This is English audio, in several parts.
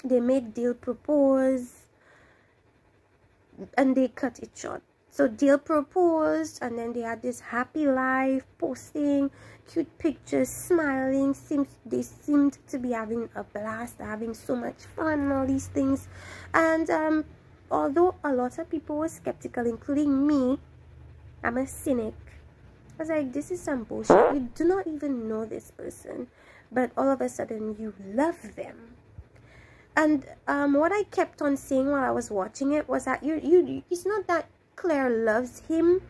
they made Dale propose, and they cut it short. So Dale proposed, and then they had this happy life, posting cute pictures, smiling. They seemed to be having a blast, having so much fun and all these things. And although a lot of people were skeptical, including me, I'm a cynic. I was like, this is some bullshit. You do not even know this person, but all of a sudden you love them. And what I kept on saying while I was watching it was that it's not that Claire loves him,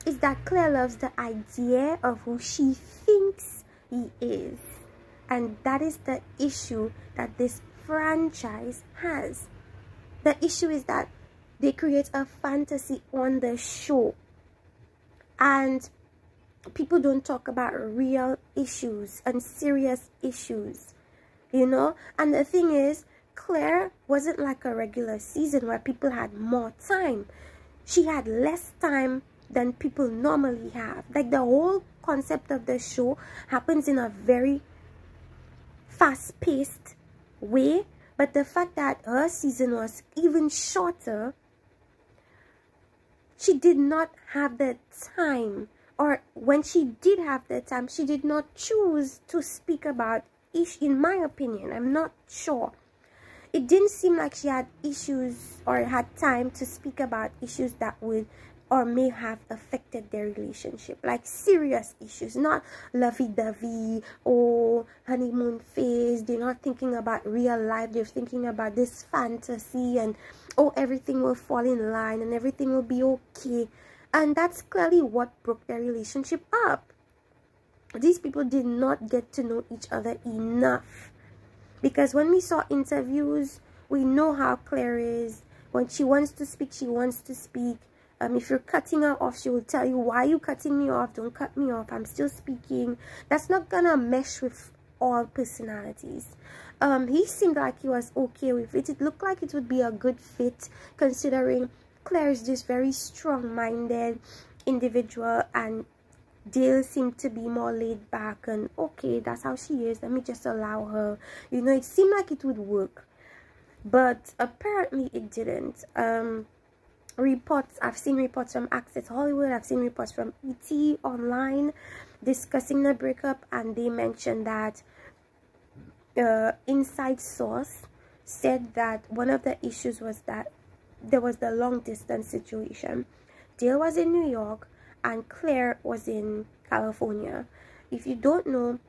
it's that Claire loves the idea of who she thinks he is. And that is the issue that this franchise has. The issue is that they create a fantasy on the show, and people don't talk about real issues and serious issues, you know. And the thing is, Claire wasn't like a regular season where people had more time. She had less time than people normally have. Like, the whole concept of the show happens in a very fast-paced way, but the fact that her season was even shorter, she did not have the time, or when she did have the time, she did not choose to speak about issues. In my opinion, I'm not sure. It didn't seem like she had issues or had time to speak about issues that would or may have affected their relationship, like serious issues, not lovey-dovey or honeymoon phase. They're not thinking about real life. They're thinking about this fantasy, and oh, everything will fall in line and everything will be okay. And that's clearly what broke their relationship up. These people did not get to know each other enough. Because when we saw interviews, we know how Claire is. When she wants to speak, she wants to speak. If you're cutting her off, she will tell you, why are you cutting me off? Don't cut me off. I'm still speaking. That's not gonna mesh with all personalities. He seemed like he was okay with it. It looked like it would be a good fit, considering Claire is this very strong-minded individual, and Dale seemed to be more laid back and okay, that's how she is, let me just allow her. You know, it seemed like it would work, but apparently it didn't. I've seen reports from Access Hollywood, I've seen reports from ET online discussing the breakup, and they mentioned that inside source said that one of the issues was that there was the long distance situation. Dale was in New York and Claire was in California. If you don't know,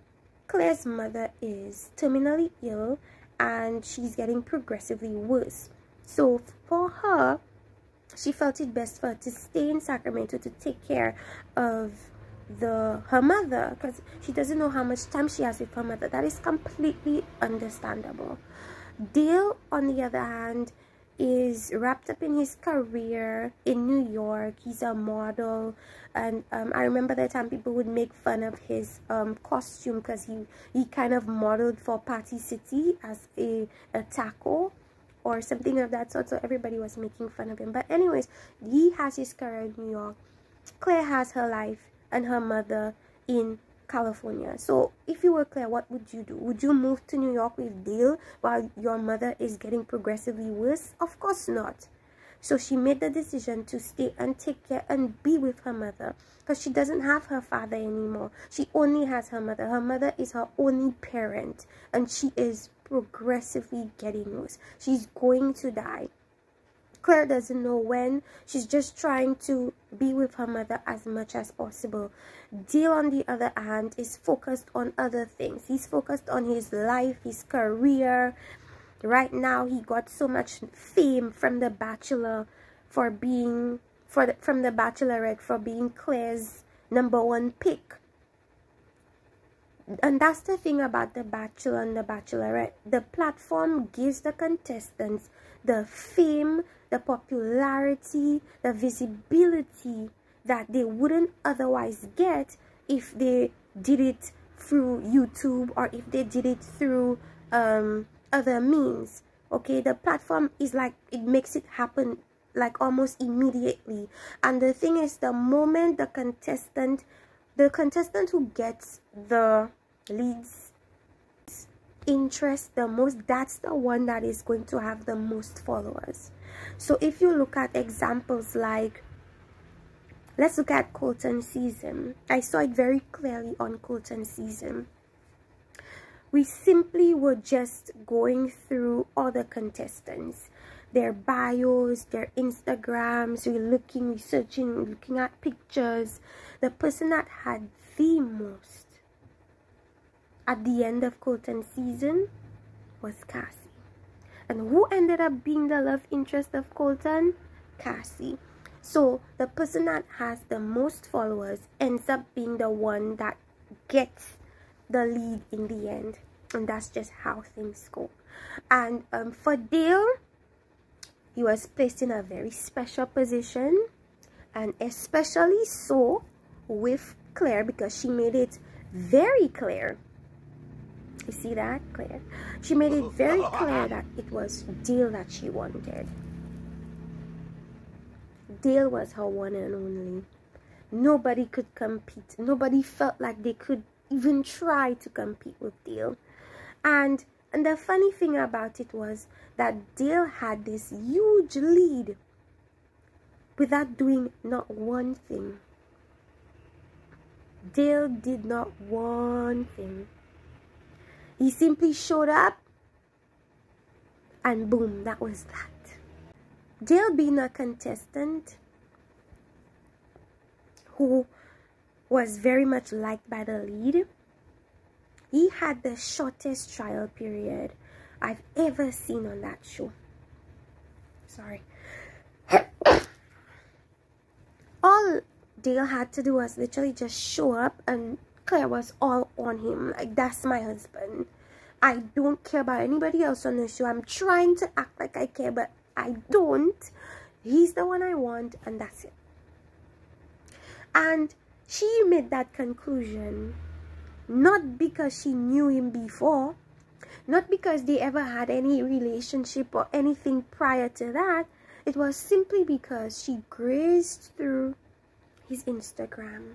Claire's mother is terminally ill and she's getting progressively worse. So for her, she felt it best for her to stay in Sacramento to take care of her mother, because she doesn't know how much time she has with her mother. That is completely understandable. Dale, on the other hand, is wrapped up in his career in New York. He's a model, and I remember the time people would make fun of his costume, because he kind of modeled for Party City as a taco or something of that sort, so everybody was making fun of him. But anyways, he has his career in New York. Claire has her life and her mother in California. So if you were Claire, what would you do? Would you move to New York with Dale while your mother is getting progressively worse? Of course not. So she made the decision to stay and take care and be with her mother, because she doesn't have her father anymore. She only has her mother. Her mother is her only parent, and she is progressively getting worse. She's going to die. Claire doesn't know when. She's just trying to be with her mother as much as possible. Dale, on the other hand, is focused on other things. He's focused on his life, his career. Right now, he got so much fame from The Bachelor from The Bachelorette for being Claire's #1 pick. And that's the thing about The Bachelor and The Bachelorette. The platform gives the contestants the fame, the popularity, the visibility that they wouldn't otherwise get if they did it through YouTube or if they did it through other means. Okay, the platform is like, it makes it happen like almost immediately. And the thing is, the moment the contestant who gets the leads interest the most, that's the one that is going to have the most followers. So if you look at examples like, let's look at Colton season. I saw it very clearly on Colton season. We simply were just going through all the contestants, their bios, their Instagrams, we're researching, looking at pictures. The person that had the most at the end of Colton season was Cassie. And who ended up being the love interest of Colton? Cassie. So the person that has the most followers ends up being the one that gets the lead in the end. And that's just how things go. And for Dale, he was placed in a very special position, and especially so with Claire, because she made it very clear. You see that, Claire? She made it very clear that it was Dale that she wanted. Dale was her one and only. Nobody could compete. Nobody felt like they could even try to compete with Dale. And the funny thing about it was that Dale had this huge lead without doing not one thing. Dale did not one thing. He simply showed up and boom, that was that. Dale, being a contestant who was very much liked by the lead, he had the shortest trial period I've ever seen on that show. Sorry. All Dale had to do was literally just show up, and Claire was all on him. Like, that's my husband. I don't care about anybody else on the show. I'm trying to act like I care, but I don't. He's the one I want, and that's it. And she made that conclusion not because she knew him before, not because they ever had any relationship or anything prior to that. It was simply because she grazed through his Instagram,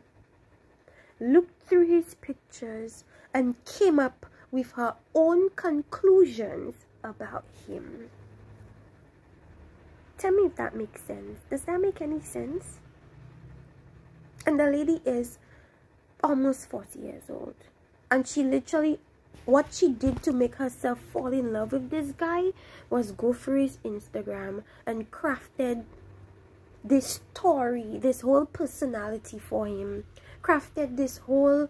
looked through his pictures, and came up with her own conclusions about him. Tell me if that makes sense. Does that make any sense? And the lady is almost 40 years old, and she literally, what she did to make herself fall in love with this guy was go through his Instagram and crafted this story, this whole personality for him, crafted this whole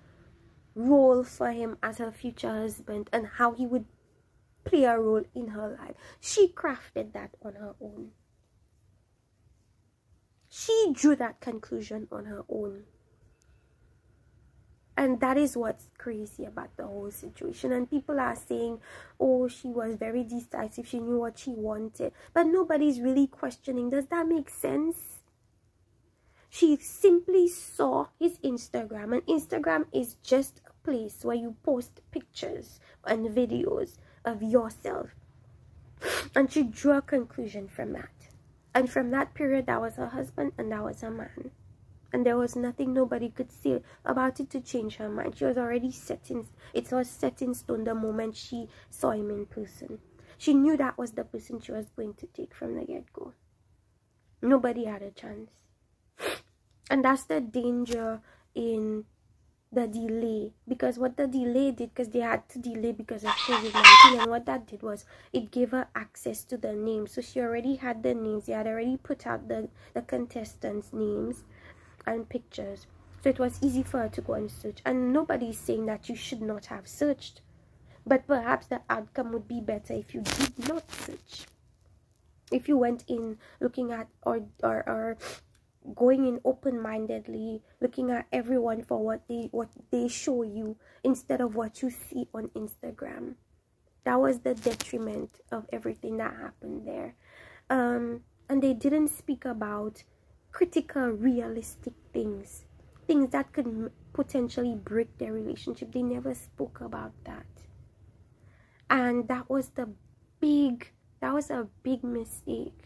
role for him as her future husband and how he would play a role in her life. She crafted that on her own. She drew that conclusion on her own. And that is what's crazy about the whole situation. And people are saying, oh, she was very decisive, she knew what she wanted. But nobody's really questioning, does that make sense? She simply saw his Instagram, and Instagram is just a place where you post pictures and videos of yourself. And she drew a conclusion from that. And from that period, that was her husband and that was her man. And there was nothing nobody could say about it to change her mind. She was already set in, it was set in stone the moment she saw him in person. She knew that was the person she was going to take from the get-go. Nobody had a chance. And that's the danger in the delay. Because what the delay did, because they had to delay because of COVID-19, and what that did was it gave her access to the names. So she already had the names. They had already put out the contestants' names and pictures, so it was easy for her to go and search. And nobody's saying that you should not have searched, but perhaps the outcome would be better if you did not search, if you went in looking at or going in open-mindedly, looking at everyone for what they show you instead of what you see on Instagram. That was the detriment of everything that happened there. And they didn't speak about critical, realistic things that could potentially break their relationship. They never spoke about that, and that was a big mistake.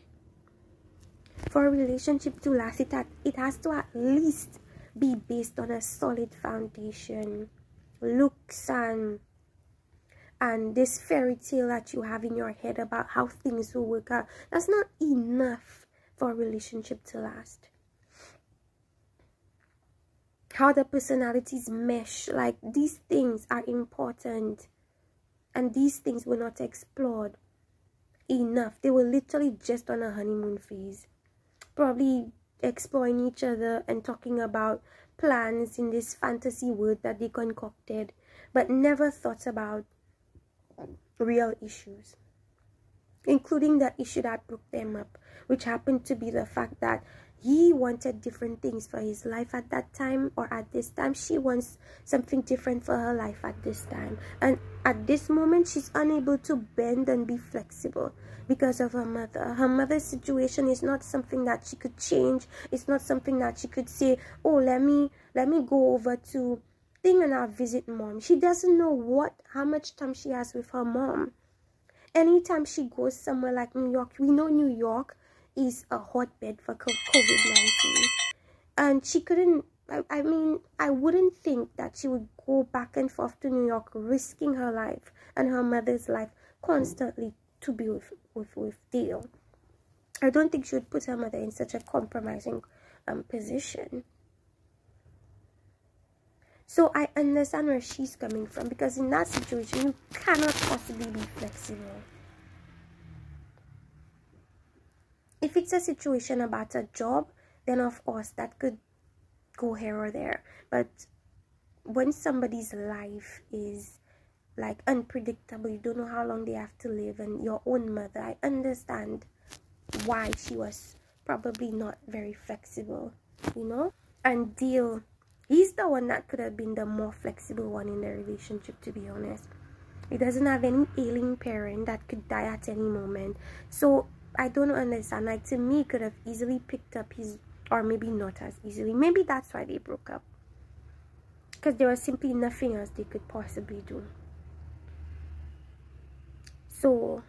For a relationship to last, it has to at least be based on a solid foundation, looks and and this fairy tale that you have in your head about how things will work out, that's not enough for a relationship to last. How the personalities mesh, like these things are important, and these things were not explored enough. They were literally just on a honeymoon phase, probably exploring each other and talking about plans in this fantasy world that they concocted, but never thought about real issues, including the issue that broke them up, which happened to be the fact that he wanted different things for his life at that time, or at this time she wants something different for her life at this time, and at this moment she's unable to bend and be flexible because of her mother. Her mother's situation is not something that she could change. It's not something that she could say, oh, let me go over to thing and I'll visit mom. She doesn't know how much time she has with her mom. Anytime she goes somewhere like New York, we know New York is a hotbed for COVID-19, and she couldn't, I mean, I wouldn't think that she would go back and forth to New York, risking her life and her mother's life constantly to be with Dale. I don't think she would put her mother in such a compromising position. So I understand where she's coming from, because in that situation you cannot possibly be flexible. If it's a situation about a job, then of course that could go here or there. But when somebody's life is like unpredictable, you don't know how long they have to live, and your own mother, I understand why she was probably not very flexible, you know. And Dale, he's the one that could have been the more flexible one in the relationship, to be honest. He doesn't have any ailing parent that could die at any moment. So I don't understand. Like, to me, he could have easily picked up his, or maybe not as easily. Maybe that's why they broke up, because there was simply nothing else they could possibly do. So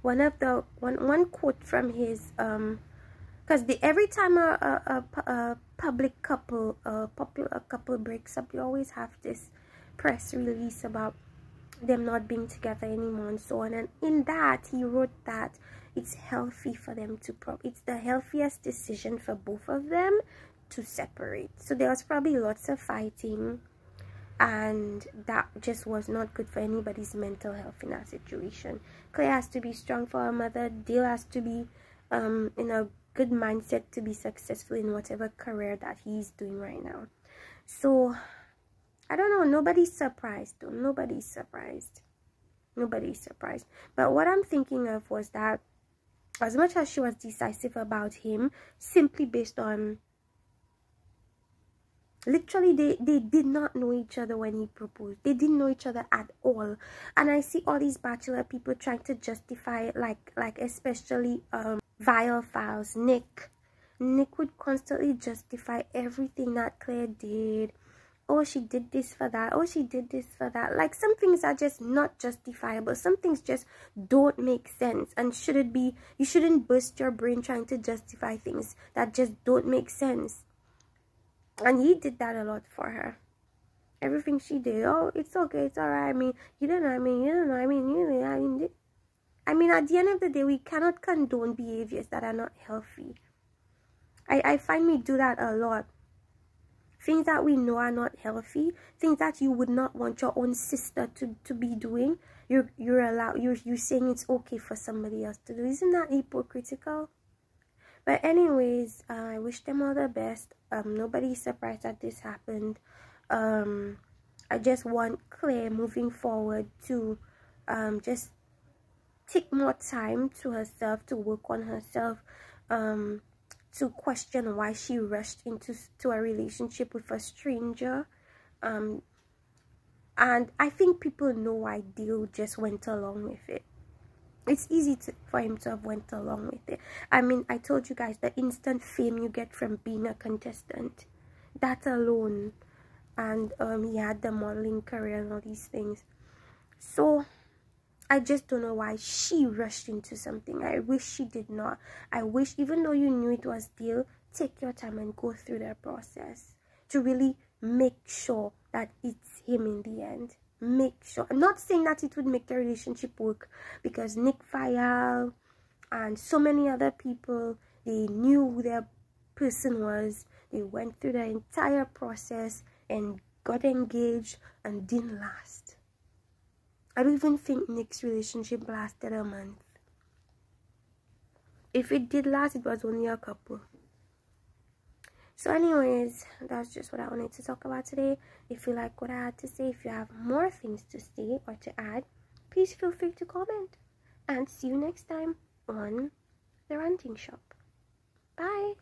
one quote from his because every time a public couple, a popular couple breaks up, you always have this press release about them not being together anymore and so on. And in that, he wrote that it's healthy for them to it's the healthiest decision for both of them to separate. So there was probably lots of fighting, and that just was not good for anybody's mental health in that situation. Claire has to be strong for her mother. Dale has to be in a good mindset to be successful in whatever career that he's doing right now. So I don't know, nobody's surprised though. Nobody's surprised. But what I'm thinking of was that as much as she was decisive about him, simply based on literally they did not know each other when he proposed. They didn't know each other at all. And I see all these bachelor people trying to justify it, like especially Vile Files. Nick would constantly justify everything that Claire did. Oh, she did this for that. Oh, she did this for that. Like, some things are just not justifiable. Some things just don't make sense and shouldn't be. You shouldn't burst your brain trying to justify things that just don't make sense. And he did that a lot for her. Everything she did, oh, it's okay, it's alright. I mean, you don't know. I mean, you don't know. I mean, I mean, at the end of the day, we cannot condone behaviors that are not healthy. I find me do that a lot. Things that we know are not healthy, things that you would not want your own sister to be doing, you're saying it's okay for somebody else to do. Isn't that hypocritical? But anyways, I wish them all the best. Nobody's surprised that this happened. I just want Claire moving forward to just take more time to herself, to work on herself, to question why she rushed into a relationship with a stranger. And I think people know why Dale just went along with it. It's easy for him to have went along with it. I mean, I told you guys the instant fame you get from being a contestant, that alone. And he had the modeling career and all these things. So I just don't know why she rushed into something. I wish she did not. I wish, even though you knew it was Dale, take your time and go through the process to really make sure that it's him in the end. make sure, I'm not saying that it would make the relationship work, because Nick Vial and so many other people, they knew who their person was. They went through the entire process and got engaged and didn't last. I don't even think Nick's relationship lasted a month. If it did last, it was only a couple. So anyways, that's just what I wanted to talk about today. If you like what I had to say, if you have more things to say or to add, please feel free to comment. And see you next time on The Ranting Shop. Bye.